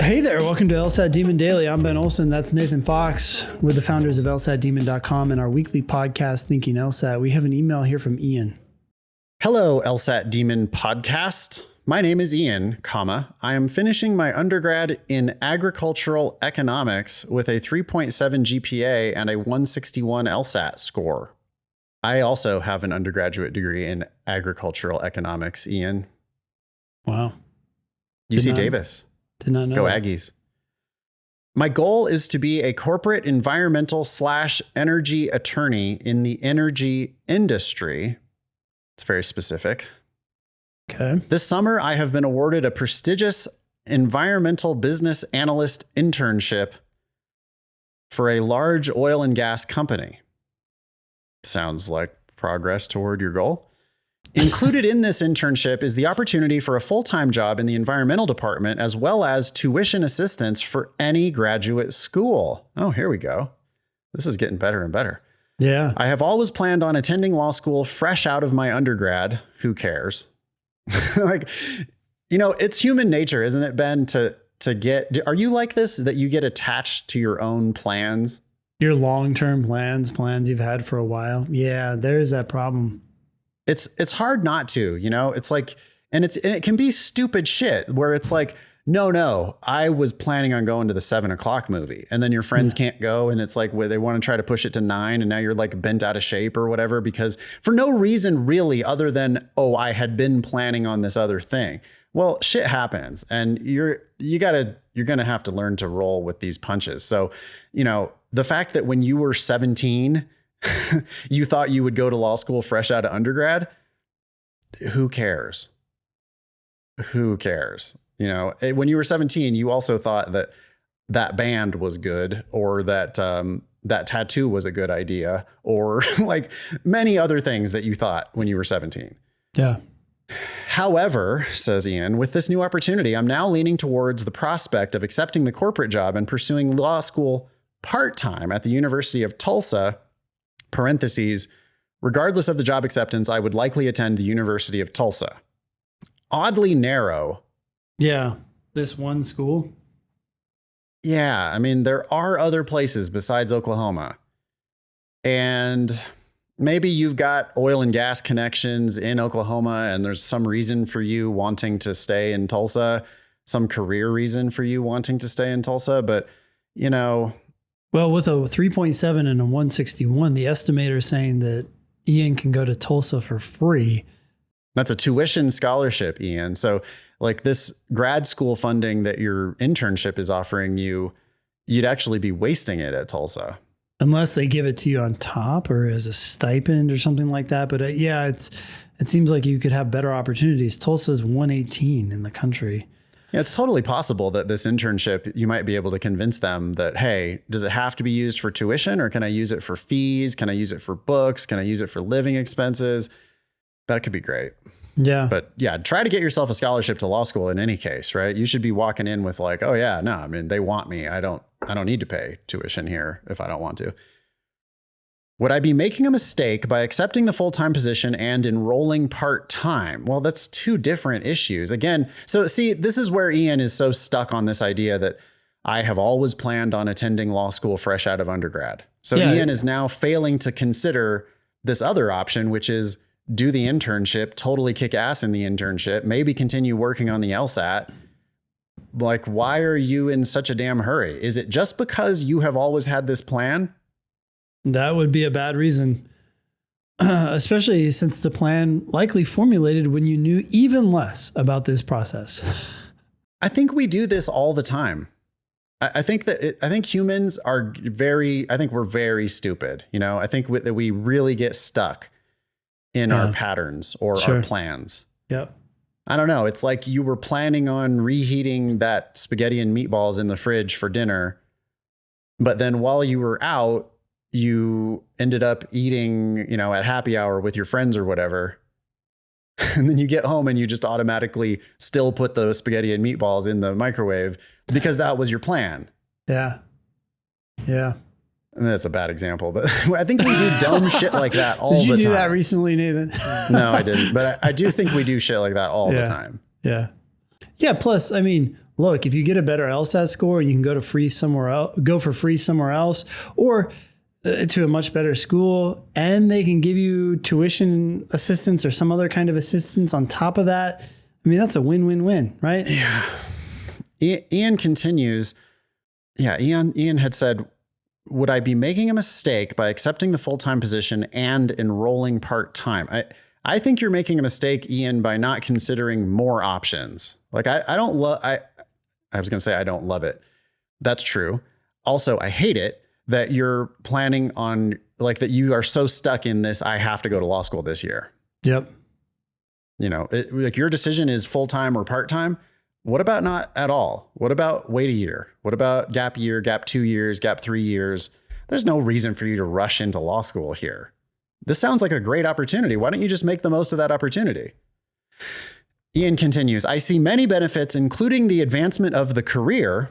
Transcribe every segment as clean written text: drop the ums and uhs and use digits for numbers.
Hey there, welcome to LSAT Demon Daily. I'm Ben Olson. That's Nathan Fox. We're the founders of LSATdemon.com and our weekly podcast, Thinking LSAT. We have an email here from Ian. Hello, LSAT Demon Podcast. My name is Ian, I am finishing my undergrad in agricultural economics with a 3.7 GPA and a 161 LSAT score. I also have an undergraduate degree in agricultural economics, Ian. Wow. UC Davis. Did not know. Go that. Aggies. My goal is to be a corporate environmental/energy attorney in the energy industry. It's very specific. Okay. This summer, I have been awarded a prestigious environmental business analyst internship for a large oil and gas company. Sounds like progress toward your goal. Included in this internship is the opportunity for a full-time job in the environmental department, as well as tuition assistance for any graduate school. Oh, here we go. This is getting better and better. Yeah. I have always planned on attending law school fresh out of my undergrad. Who cares? It's human nature, isn't it, Ben, to get, are you like this, that you get attached to your own plans? Your long-term plans you've had for a while. Yeah, there's that problem. It's hard not to, it's like, and it can be stupid shit where it's like, no, I was planning on going to the 7:00 movie, and then your friends can't go. And it's like, where they want to try to push it to 9, and now you're like bent out of shape or whatever, because for no reason really, other than, oh, I had been planning on this other thing. Well, shit happens, and you're going to have to learn to roll with these punches. So, the fact that when you were 17, you thought you would go to law school fresh out of undergrad, who cares? Who cares? When you were 17, you also thought that band was good, or that that tattoo was a good idea, or like many other things that you thought when you were 17. Yeah. However, says Ian, with this new opportunity, I'm now leaning towards the prospect of accepting the corporate job and pursuing law school part-time at the University of Tulsa, parentheses, regardless of the job acceptance, I would likely attend the University of Tulsa. Oddly narrow. Yeah. This one school. Yeah. I mean, there are other places besides Oklahoma. And maybe you've got oil and gas connections in Oklahoma, and there's some reason for you wanting to stay in Tulsa, some career reason for you wanting to stay in Tulsa. But, Well, with a 3.7 and a 161, the estimator is saying that Ian can go to Tulsa for free. That's a tuition scholarship, Ian. So like this grad school funding that your internship is offering you, you'd actually be wasting it at Tulsa. Unless they give it to you on top or as a stipend or something like that. But it seems like you could have better opportunities. Tulsa's 118 in the country. Yeah, it's totally possible that this internship, you might be able to convince them that, hey, does it have to be used for tuition, or can I use it for fees? Can I use it for books? Can I use it for living expenses? That could be great. Yeah. But yeah, try to get yourself a scholarship to law school in any case, right? You should be walking in with like, oh yeah, no, I mean, they want me. I don't need to pay tuition here if I don't want to. Would I be making a mistake by accepting the full-time position and enrolling part-time? Well, that's two different issues. Again, so see, this is where Ian is so stuck on this idea that I have always planned on attending law school fresh out of undergrad. So yeah, Ian is now failing to consider this other option, which is do the internship, totally kick ass in the internship, maybe continue working on the LSAT. Like, why are you in such a damn hurry? Is it just because you have always had this plan? That would be a bad reason, especially since the plan likely formulated when you knew even less about this process. I think we do this all the time. I think humans are we're very stupid. I think that we really get stuck in our patterns or our plans. Yep. I don't know. It's like you were planning on reheating that spaghetti and meatballs in the fridge for dinner, but then while you were out, you ended up eating, at happy hour with your friends or whatever. And then you get home and you just automatically still put the spaghetti and meatballs in the microwave because that was your plan. Yeah. Yeah. And that's a bad example, but I think we do dumb shit like that all the time. Did you do that recently, Nathan? No, I didn't. But I do think we do shit like that all the time. Yeah. Yeah. Plus, I mean, look, if you get a better LSAT score, you can go for free somewhere else, or to a much better school, and they can give you tuition assistance or some other kind of assistance on top of that. I mean, that's a win-win-win, right? Yeah. Ian continues. Yeah. Ian had said, would I be making a mistake by accepting the full-time position and enrolling part-time? I think you're making a mistake, Ian, by not considering more options. Like I was going to say, I don't love it. That's true. Also, I hate it that you're planning on like that. You are so stuck in this. I have to go to law school this year. Yep. You know, like your decision is full-time or part-time. What about not at all? What about wait a year? What about gap year, gap 2 years, gap 3 years? There's no reason for you to rush into law school here. This sounds like a great opportunity. Why don't you just make the most of that opportunity? Ian continues, I see many benefits, including the advancement of the career,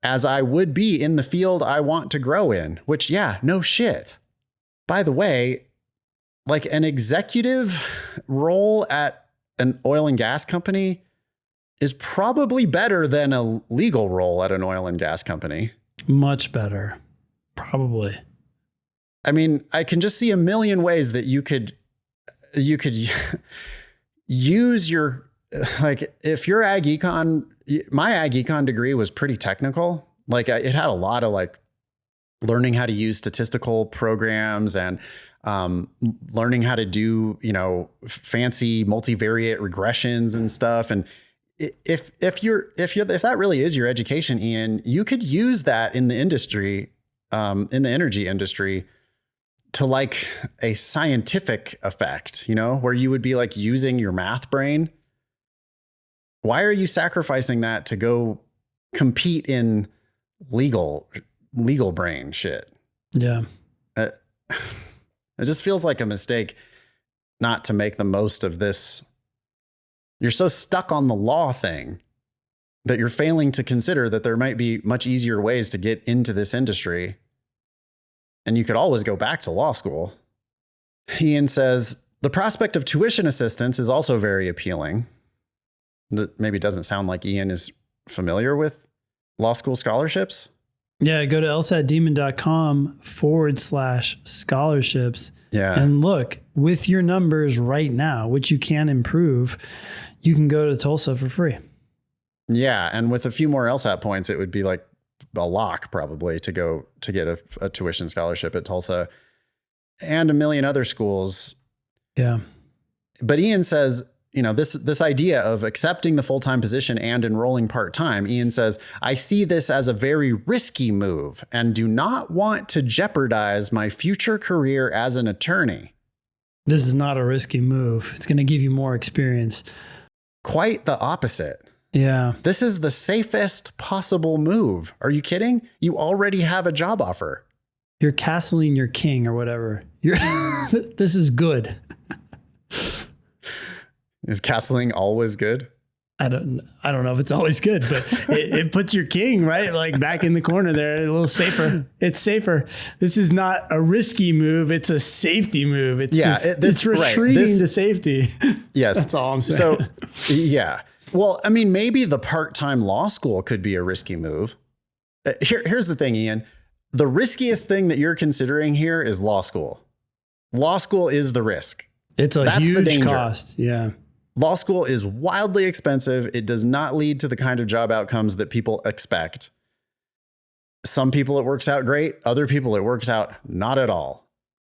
as I would be in the field I want to grow in, which, yeah, no shit. By the way, like an executive role at an oil and gas company is probably better than a legal role at an oil and gas company. Much better, probably. I mean, I can just see a million ways that you could use your, like if your ag econ, my ag econ degree was pretty technical. Like it had a lot of like learning how to use statistical programs and learning how to do, you know, fancy multivariate regressions and stuff. And if that really is your education, Ian, you could use that in the industry, in the energy industry, to like a scientific effect, you know, where you would be like using your math brain. Why are you sacrificing that to go compete in legal brain shit? Yeah. It just feels like a mistake not to make the most of this. You're so stuck on the law thing that you're failing to consider that there might be much easier ways to get into this industry. And you could always go back to law school. Ian says, the prospect of tuition assistance is also very appealing. That maybe doesn't sound like Ian is familiar with law school scholarships. Yeah, go to lsatdemon.com/scholarships. Yeah. And look, with your numbers right now, which you can improve, you can go to Tulsa for free. Yeah. And with a few more LSAT points, it would be like a lock probably to go to get a tuition scholarship at Tulsa and a million other schools. Yeah. But Ian says, you know, this idea of accepting the full-time position and enrolling part-time, Ian says, I see this as a very risky move and do not want to jeopardize my future career as an attorney. This is not a risky move. It's going to give you more experience. Quite the opposite. Yeah. This is the safest possible move. Are you kidding? You already have a job offer. You're castling your king or whatever. This is good. Is castling always good? I don't know if it's always good, but it puts your king right like back in the corner there, a little safer. It's safer. This is not a risky move. It's a safety move. It's retreating to safety. Yes. That's all I'm saying. So, yeah. Well, I mean, maybe the part-time law school could be a risky move. Here's the thing, Ian. The riskiest thing that you're considering here is law school. Law school is the risk. It's a huge cost. Yeah. Law school is wildly expensive. It does not lead to the kind of job outcomes that people expect. Some people it works out great. Other people it works out not at all.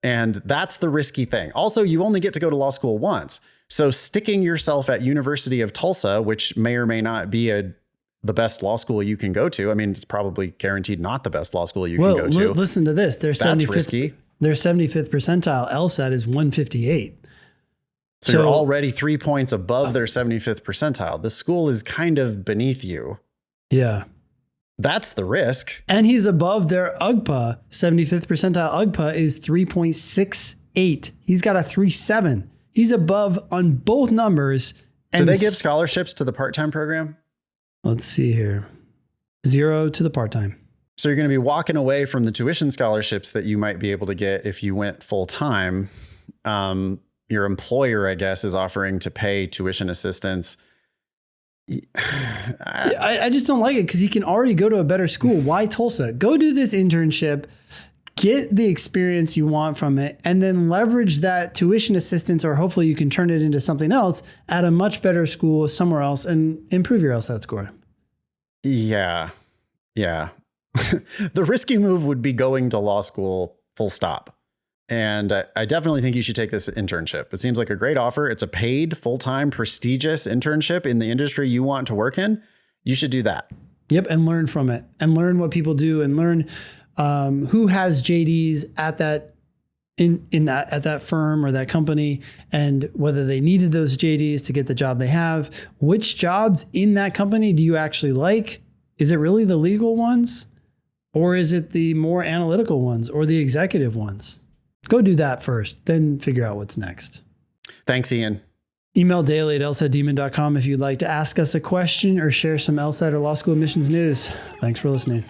And that's the risky thing. Also, you only get to go to law school once. So sticking yourself at University of Tulsa, which may or may not be the best law school you can go to. I mean, it's probably guaranteed not the best law school you can go to. Listen to this. That's risky. Their 75th percentile LSAT is 158. So you're already 3 points above their 75th percentile. The school is kind of beneath you. Yeah. That's the risk. And he's above their UGPA. 75th percentile UGPA is 3.68. He's got a 3.7. He's above on both numbers. Do they give scholarships to the part-time program? Let's see here. 0 to the part-time. So you're going to be walking away from the tuition scholarships that you might be able to get if you went full-time. Your employer, I guess, is offering to pay tuition assistance I just don't like it because he can already go to a better school. Why Tulsa? Go do this internship, get the experience you want from it, and then leverage that tuition assistance, or hopefully you can turn it into something else at a much better school somewhere else and improve your LSAT score. Yeah. Yeah. The risky move would be going to law school full stop. And I definitely think you should take this internship. It seems like a great offer. It's a paid, full-time, prestigious internship in the industry you want to work in. You should do that. Yep. And learn from it and learn what people do and learn who has JDs at that at that firm or that company, and whether they needed those JDs to get the job they have. Which jobs in that company do you actually like? Is it really the legal ones, or is it the more analytical ones or the executive ones? Go do that first, then figure out what's next. Thanks, Ian. Email daily@lsatdemon.com if you'd like to ask us a question or share some LSAT or law school admissions news. Thanks for listening.